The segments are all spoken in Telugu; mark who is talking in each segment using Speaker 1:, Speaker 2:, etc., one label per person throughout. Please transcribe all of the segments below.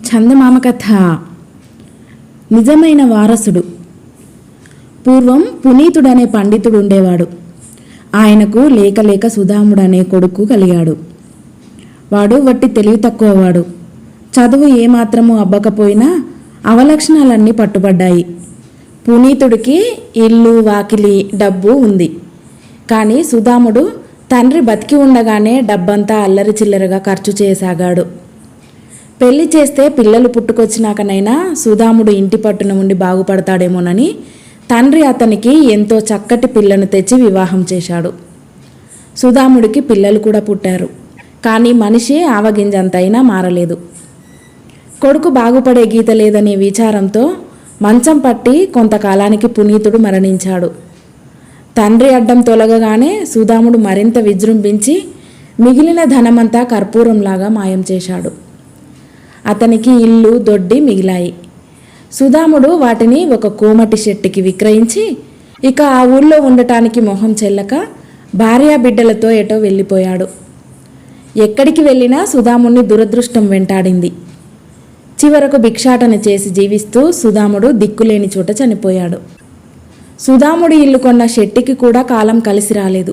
Speaker 1: చందమామ కథ. నిజమైన వారసుడు. పూర్వం పునీతుడనే పండితుడు ఉండేవాడు. ఆయనకు లేక లేక సుధాముడనే కొడుకు కలిగాడు. వాడు వట్టి తెలివి తక్కువవాడు. చదువు ఏమాత్రమూ అబ్బకపోయినా అవలక్షణాలన్నీ పట్టుబడ్డాయి. పునీతుడికి ఇల్లు, వాకిలి, డబ్బు ఉంది. కానీ సుధాముడు తండ్రి బతికి ఉండగానే డబ్బంతా అల్లరి చిల్లరగా ఖర్చు చేయసాగాడు. పెళ్లి చేస్తే పిల్లలు పుట్టుకొచ్చినాకనైనా సుధాముడు ఇంటి పట్టున ఉండి బాగుపడతాడేమోనని తండ్రి అతనికి ఎంతో చక్కటి పిల్లను తెచ్చి వివాహం చేశాడు. సుధాముడికి పిల్లలు కూడా పుట్టారు. కానీ మనిషి ఆవగింజంతైనా మారలేదు. కొడుకు బాగుపడే గీత లేదనే విచారంతో మంచం పట్టి కొంతకాలానికి పునీతుడు మరణించాడు. తండ్రి అడ్డం తొలగగానే సుధాముడు మరింత విజృంభించి మిగిలిన ధనమంతా కర్పూరంలాగా మాయం చేశాడు. అతనికి ఇల్లు, దొడ్డి మిగిలాయి. సుధాముడు వాటిని ఒక కోమటి శెట్టికి విక్రయించి ఇక ఆ ఊళ్ళో ఉండటానికి మొహం చెల్లక భార్యాబిడ్డలతో ఎటో వెళ్ళిపోయాడు. ఎక్కడికి వెళ్ళినా సుధాముడిని దురదృష్టం వెంటాడింది. చివరకు భిక్షాటన చేసి జీవిస్తూ సుధాముడు దిక్కులేని చోట చనిపోయాడు. సుధాముడి ఇల్లు కొన్న శెట్టికి కూడా కాలం కలిసి రాలేదు.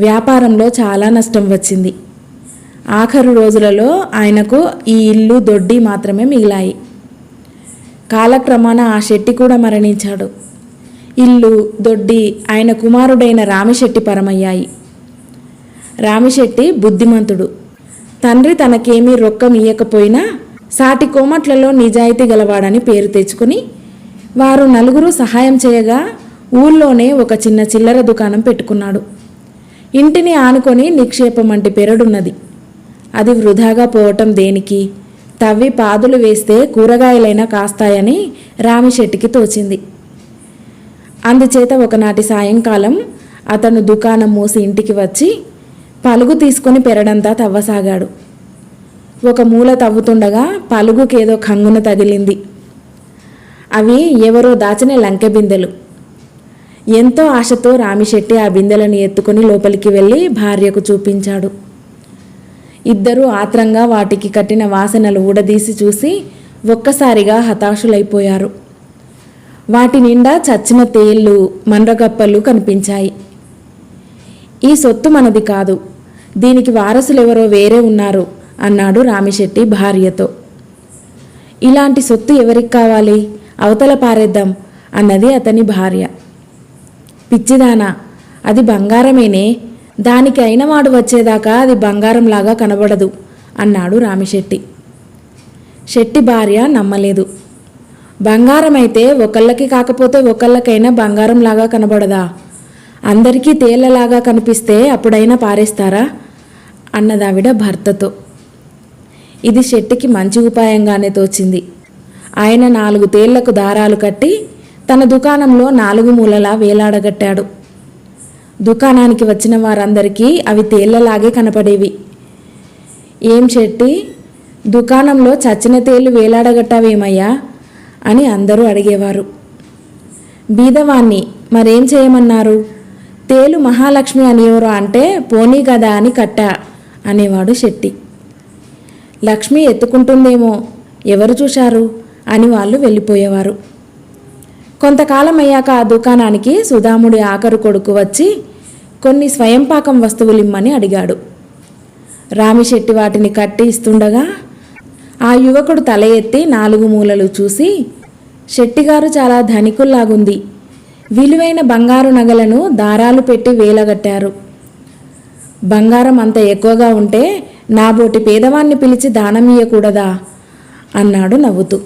Speaker 1: వ్యాపారంలో చాలా నష్టం వచ్చింది. ఆఖరు రోజులలో ఆయనకు ఈ ఇల్లు, దొడ్డి మాత్రమే మిగిలాయి. కాలక్రమాన ఆ శెట్టి కూడా మరణించాడు. ఇల్లు, దొడ్డి ఆయన కుమారుడైన రామిశెట్టి పరమయ్యాయి. రామిశెట్టి బుద్ధిమంతుడు. తండ్రి తనకేమీ రొక్కం ఇయ్యకపోయినా సాటి కోమట్లలో నిజాయితీ గలవాడని పేరు తెచ్చుకుని వారు నలుగురు సహాయం చేయగా ఊళ్ళోనే ఒక చిన్న చిల్లర దుకాణం పెట్టుకున్నాడు. ఇంటిని ఆనుకొని నిక్షేపం వంటి పెరడున్నది. అది వృధాగా పోవటం దేనికి? తవ్వి పాదులు వేస్తే కూరగాయలైనా కాస్తాయని రామిశెట్టికి తోచింది. అందుచేత ఒకనాటి సాయంకాలం అతను దుకాణం మూసి ఇంటికి వచ్చి పలుగు తీసుకొని పెరడంతా తవ్వసాగాడు. ఒక మూల తవ్వుతుండగా పలుగుకేదో కంగున తగిలింది. అవి ఎవరో దాచిన లంకె బిందెలు. ఎంతో ఆశతో రామిశెట్టి ఆ బిందెలను ఎత్తుకొని లోపలికి వెళ్ళి భార్యకు చూపించాడు. ఇద్దరూ ఆత్రంగా వాటికి కట్టిన వాసనలు ఊడదీసి చూసి ఒక్కసారిగా హతాశులైపోయారు. వాటి నిండా చచ్చిన తేళ్ళు, మండ్రగప్పలు కనిపించాయి. ఈ సొత్తు మనది కాదు, దీనికి వారసులెవరో వేరే ఉన్నారు అన్నాడు రామిశెట్టి భార్యతో. ఇలాంటి సొత్తు ఎవరికి కావాలి? అవతల పారేద్దాం అన్నది అతని భార్య. పిచ్చిదానా, అది బంగారమేనే, దానికి అయినవాడు వచ్చేదాకా అది బంగారంలాగా కనబడదు అన్నాడు రామిశెట్టి. శెట్టి భార్య నమ్మలేదు. బంగారమైతే ఒకళ్ళకి కాకపోతే ఒకళ్ళకైనా బంగారంలాగా కనబడదా? అందరికీ తేళ్లలాగా కనిపిస్తే అప్పుడైనా పారేస్తారా అన్నదావిడ భర్తతో. ఇది శెట్టికి మంచి ఉపాయంగానే తోచింది. ఆయన 4 తేళ్లకు దారాలు కట్టి తన దుకాణంలో 4 మూలలా వేలాడగట్టాడు. దుకాణానికి వచ్చిన వారందరికీ అవి తేళ్లలాగే కనపడేవి. ఏం శెట్టి, దుకాణంలో చచ్చిన తేళ్లు వేలాడగట్టావేమయ్యా అని అందరూ అడిగేవారు. బీదవాణ్ణి, మరేం చేయమన్నారు? తేలు మహాలక్ష్మి అని ఎవరో అంటే పోనీ కదా అని కట్టా అనేవాడు శెట్టి. లక్ష్మి ఎత్తుకుంటుందేమో, ఎవరు చూశారు అని వాళ్ళు వెళ్ళిపోయేవారు. కొంతకాలం అయ్యాక ఆ దుకాణానికి సుధాముడి ఆఖరు కొడుకు వచ్చి కొన్ని స్వయంపాకం వస్తువులిమ్మని అడిగాడు. రామిశెట్టి వాటిని కట్టి ఇస్తుండగా ఆ యువకుడు తల ఎత్తి 4 మూలలు చూసి, శెట్టిగారు చాలా ధనికుల్లాగుంది, విలువైన బంగారు నగలను దారాలు పెట్టి వేలగట్టారు. బంగారం అంత ఎక్కువగా ఉంటే నాబోటి పేదవాన్ని పిలిచి దానమియ్యకూడదా అన్నాడు నవ్వుతూ.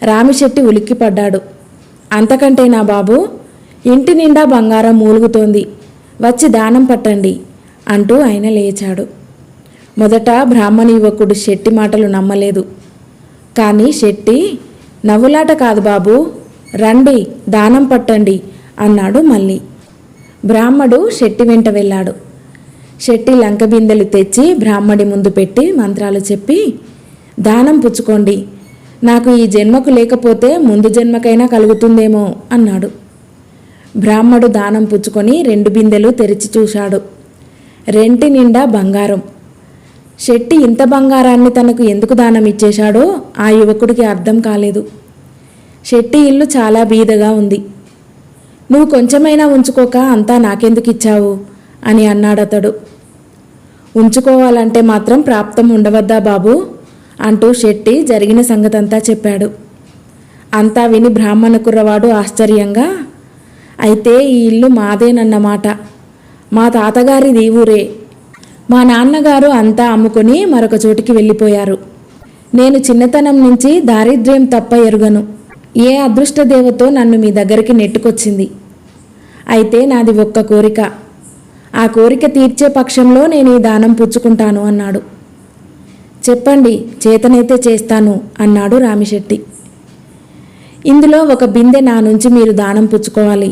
Speaker 1: రామిశెట్టి ఉలిక్కిపడ్డాడు. అంతకంటే నా బాబు, ఇంటి నిండా బంగారం మూలుగుతోంది, వచ్చి దానం పట్టండి అంటూ ఆయన లేచాడు. మొదట బ్రాహ్మణ యువకుడు శెట్టి మాటలు నమ్మలేదు. కానీ శెట్టి, నవ్వులాట కాదు బాబు, రండి దానం పట్టండి అన్నాడు మళ్ళీ. బ్రాహ్మడు శెట్టి వెంట వెళ్ళాడు. శెట్టి లంక బిందెలు తెచ్చి బ్రాహ్మడి ముందు పెట్టి మంత్రాలు చెప్పి, దానం పుచ్చుకోండి, నాకు ఈ జన్మకు లేకపోతే ముందు జన్మకైనా కలుగుతుందేమో అన్నాడు. బ్రాహ్మడు దానం పుచ్చుకొని 2 బిందెలు తెరిచి చూశాడు. రెంటి నిండా బంగారం. శెట్టి ఇంత బంగారాన్ని తనకు ఎందుకు దానం ఇచ్చేశాడో ఆ యువకుడికి అర్థం కాలేదు. శెట్టి ఇల్లు చాలా బీదగా ఉంది. నువ్వు కొంచెమైనా ఉంచుకోక అంతా నాకెందుకు ఇచ్చావు అని అన్నాడతడు. ఉంచుకోవాలంటే మాత్రం ప్రాప్తం ఉండవద్దా బాబూ అంటూ శెట్టి జరిగిన సంగతంతా చెప్పాడు. అంతా విని బ్రాహ్మణ కుర్రవాడు ఆశ్చర్యంగా, అయితే ఈ ఇల్లు మాదేనన్నమాట. మా తాతగారిది ఊరే. మా నాన్నగారు అంతా అమ్ముకొని మరొక చోటికి వెళ్ళిపోయారు. నేను చిన్నతనం నుంచి దారిద్ర్యం తప్ప ఎరుగను. ఏ అదృష్ట దేవతో నన్ను మీ దగ్గరికి నెట్టుకొచ్చింది. అయితే నాది ఒక్క కోరిక. ఆ కోరిక తీర్చే పక్షంలో నేను ఈ దానం పుచ్చుకుంటాను అన్నాడు. చెప్పండి, చేతనైతే చేస్తాను అన్నాడు రామిశెట్టి. ఇందులో ఒక బిందె నా నుంచి మీరు దానం పుచ్చుకోవాలి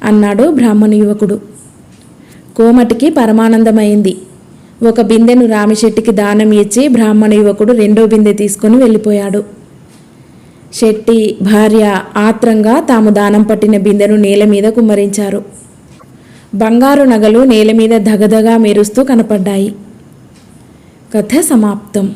Speaker 1: అన్నాడు బ్రాహ్మణ యువకుడు. కోమటికి పరమానందమైంది. ఒక బిందెను రామిశెట్టికి దానం ఇచ్చి బ్రాహ్మణ యువకుడు రెండో బిందె తీసుకొని వెళ్ళిపోయాడు. శెట్టి భార్య ఆత్రంగా తాము దానం పట్టిన బిందెను నేల మీద కుమ్మరించారు. బంగారు నగలు నేల మీద ధగధగా మెరుస్తూ కనపడ్డాయి. కథ సమాప్తం.